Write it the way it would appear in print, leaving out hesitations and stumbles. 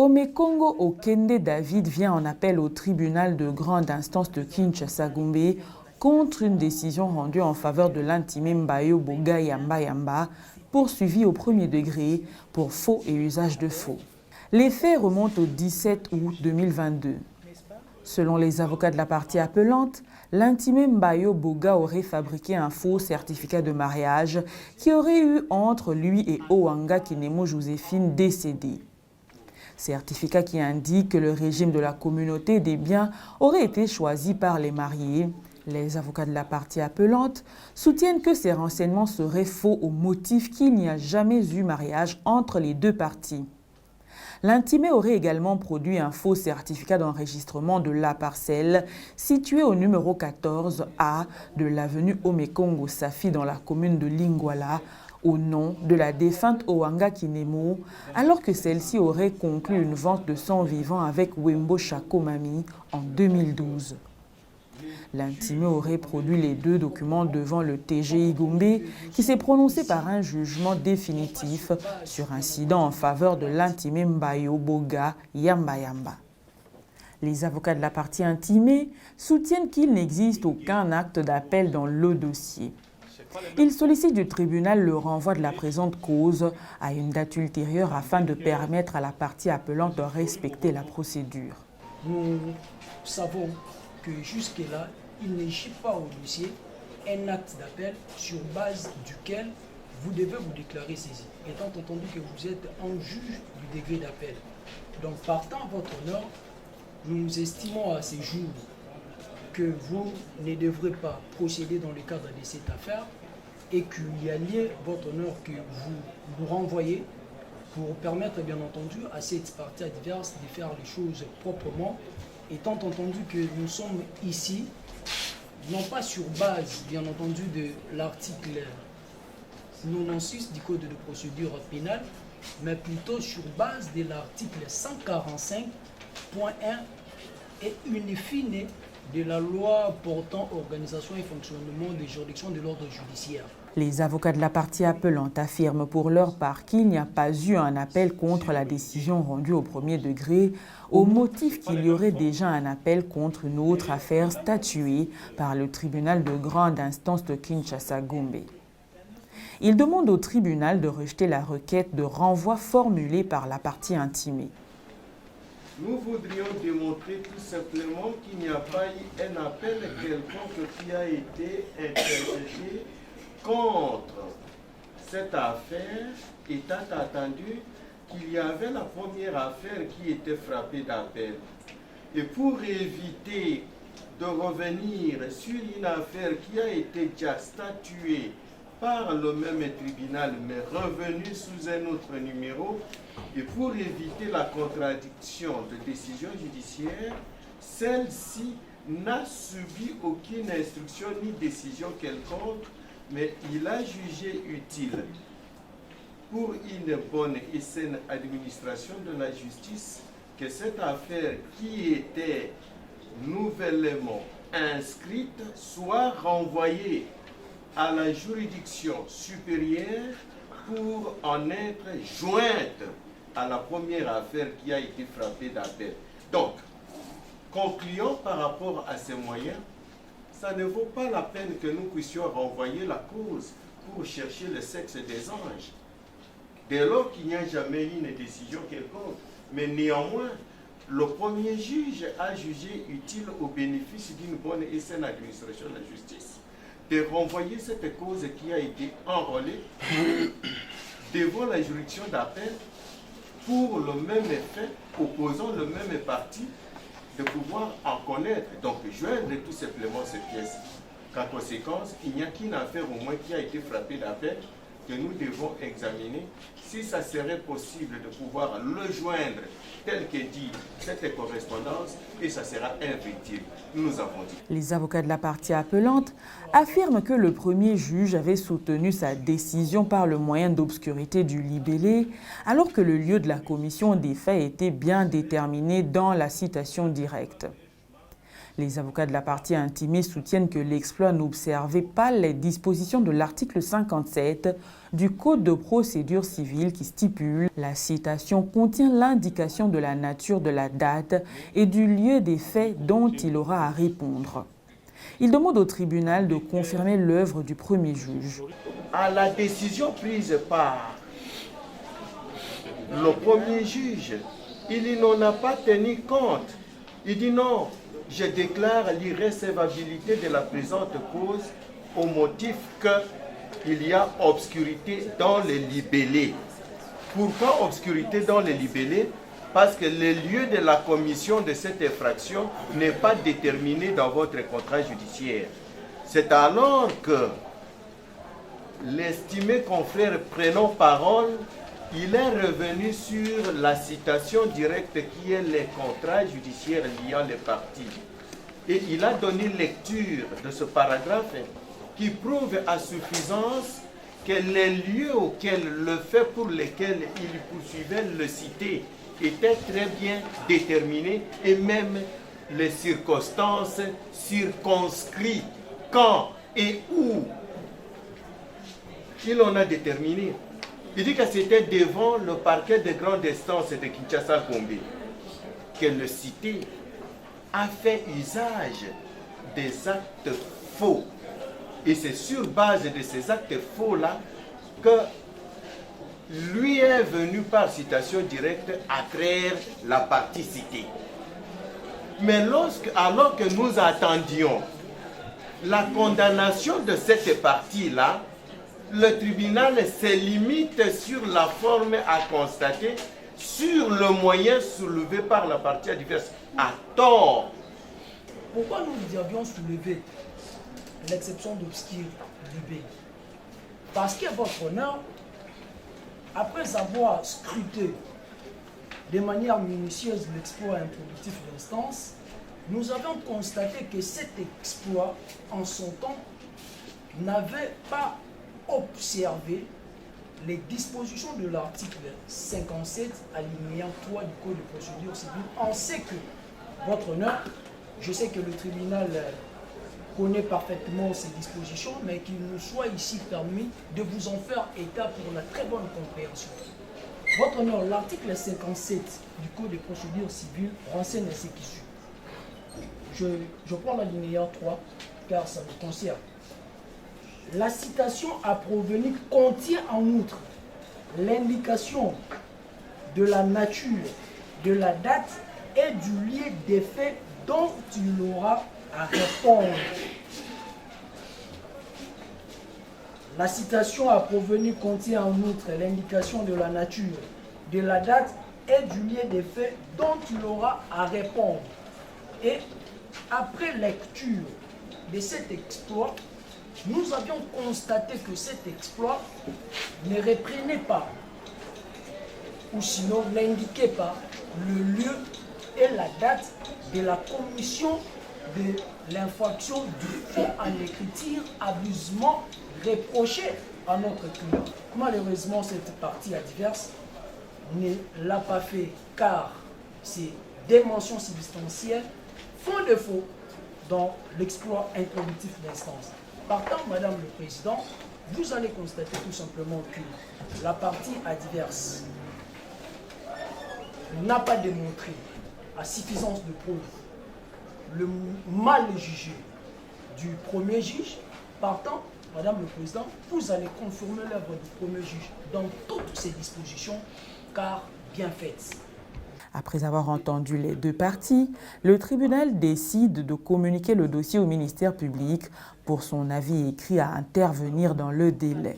Omekongo Okende David vient en appel au tribunal de grande instance de Kinshasa-Gombe contre une décision rendue en faveur de l'intimé Mbayo Boga Yamba Yamba, poursuivi au premier degré pour faux et usage de faux. Les faits remontent au 17 août 2022. Selon les avocats de la partie appelante, l'intimé Mbayo Boga aurait fabriqué un faux certificat de mariage qui aurait eu entre lui et Owanga Kinemo Joséphine décédée. Certificat qui indique que le régime de la communauté des biens aurait été choisi par les mariés. Les avocats de la partie appelante soutiennent que ces renseignements seraient faux au motif qu'il n'y a jamais eu mariage entre les deux parties. L'intimé aurait également produit un faux certificat d'enregistrement de la parcelle située au numéro 14A de l'avenue Omekongo Safi dans la commune de Lingwala, au nom de la défunte Owanga Kinemo, alors que celle-ci aurait conclu une vente de sang vivant avec Wembo Chakomami en 2012. L'intimé aurait produit les deux documents devant le TGI Gombe qui s'est prononcé par un jugement définitif sur incident en faveur de l'intimé Mbayo Boga Yamba Yamba. Les avocats de la partie intimée soutiennent qu'il n'existe aucun acte d'appel dans le dossier. Ils sollicitent du tribunal le renvoi de la présente cause à une date ultérieure afin de permettre à la partie appelante de respecter la procédure. Nous savons que jusque-là, il n'échappe pas au dossier un acte d'appel sur base duquel vous devez vous déclarer saisi, étant entendu que vous êtes un juge du degré d'appel. Donc, partant à votre honneur, nous estimons à ces jours que vous ne devrez pas procéder dans le cadre de cette affaire et qu'il y a lieu, votre honneur, que vous nous renvoyez pour permettre, bien entendu, à cette partie adverse de faire les choses proprement, étant entendu que nous sommes ici, non pas sur base, bien entendu, de l'article 96 du Code de procédure pénale, mais plutôt sur base de l'article 145.1 et une fine de la loi portant organisation et fonctionnement des juridictions de l'ordre judiciaire. Les avocats de la partie appelante affirment pour leur part qu'il n'y a pas eu un appel contre la décision rendue au premier degré, au motif qu'il y aurait déjà un appel contre une autre affaire statuée par le tribunal de grande instance de Kinshasa-Gombe. Ils demandent au tribunal de rejeter la requête de renvoi formulée par la partie intimée. Nous voudrions démontrer tout simplement qu'il n'y a pas eu un appel quelconque qui a été interjeté contre cette affaire, étant attendu qu'il y avait la première affaire qui était frappée d'appel. Et pour éviter de revenir sur une affaire qui a été déjà statuée par le même tribunal, mais revenue sous un autre numéro, et pour éviter la contradiction de décision judiciaire, celle-ci n'a subi aucune instruction ni décision quelconque, mais il a jugé utile pour une bonne et saine administration de la justice que cette affaire qui était nouvellement inscrite soit renvoyée à la juridiction supérieure pour en être jointe à la première affaire qui a été frappée d'appel. Donc, concluons par rapport à ces moyens, ça ne vaut pas la peine que nous puissions renvoyer la cause pour chercher le sexe des anges. Dès lors qu'il n'y a jamais eu une décision quelconque, mais néanmoins, le premier juge a jugé utile au bénéfice d'une bonne et saine administration de la justice de renvoyer cette cause qui a été enrôlée devant la juridiction d'appel pour le même effet, opposant le même parti, de pouvoir en connaître, donc joindre tout simplement cette pièce. Qu'en conséquence, il n'y a qu'une affaire au moins qui a été frappée d'appel que nous devons examiner si ça serait possible de pouvoir le joindre tel que dit cette correspondance et ça sera invictive. Nous avons dit. Les avocats de la partie appelante affirment que le premier juge avait soutenu sa décision par le moyen d'obscurité du libellé, alors que le lieu de la commission des faits était bien déterminé dans la citation directe. Les avocats de la partie intimée soutiennent que l'exploit n'observait pas les dispositions de l'article 57 du Code de procédure civile qui stipule la citation contient l'indication de la nature de la date et du lieu des faits dont il aura à répondre. Il demande au tribunal de confirmer l'œuvre du premier juge. À la décision prise par le premier juge, il n'en a pas tenu compte. Il dit non, je déclare l'irrécevabilité de la présente cause au motif qu'il y a obscurité dans les libellés. Pourquoi obscurité dans les libellés? Parce que le lieu de la commission de cette infraction n'est pas déterminé dans votre contrat judiciaire. C'est alors que l'estimé confrère prenant parole, il est revenu sur la citation directe qui est les contrats judiciaires liant les parties. Et il a donné lecture de ce paragraphe qui prouve à suffisance que les lieux auxquels le fait pour lesquels il poursuivait le cité étaient très bien déterminés et même les circonstances circonscrites quand et où il en a déterminé. Il dit que c'était devant le parquet de grande instance de Kinshasa-Gombe que le cité a fait usage des actes faux. Et c'est sur base de ces actes faux-là que lui est venu par citation directe attraire la partie citée. Mais alors que nous attendions la condamnation de cette partie-là, le tribunal se limite sur la forme à constater, sur le moyen soulevé par la partie adverse, à tort. Pourquoi nous avions soulevé l'exception d'obscur libellé? Parce que votre honneur, après avoir scruté de manière minutieuse l'exploit improductif d'instance, nous avons constaté que cet exploit, en son temps, n'avait pas observé les dispositions de l'article 57 alinéa 3 du Code de procédure civile. On sait que, votre honneur, je sais que le tribunal connaît parfaitement ces dispositions, mais qu'il nous soit ici permis de vous en faire état pour la très bonne compréhension. Votre honneur, l'article 57 du Code de procédure civile renseigne ce qui suit. Je prends l'alinéa 3 car ça me concerne. La citation à provenir contient en outre l'indication de la nature, de la date et du lieu des faits dont il aura à répondre. La citation à provenir contient en outre l'indication de la nature, de la date et du lieu des faits dont il aura à répondre. Et après lecture de cet exploit, nous avions constaté que cet exploit ne reprenait pas, ou sinon n'indiquait pas, le lieu et la date de la commission de l'infraction du fait en écriture abusivement reproché à notre client. Malheureusement, cette partie adverse ne l'a pas fait car ces dimensions substantielles font défaut dans l'exploit improductif d'instance. Partant, Madame le Président, vous allez constater tout simplement que la partie adverse n'a pas démontré à suffisance de preuve le mal jugé du premier juge. Partant, Madame le Président, vous allez confirmer l'œuvre du premier juge dans toutes ses dispositions, car bien faites. Après avoir entendu les deux parties, le tribunal décide de communiquer le dossier au ministère public pour son avis écrit à intervenir dans le délai.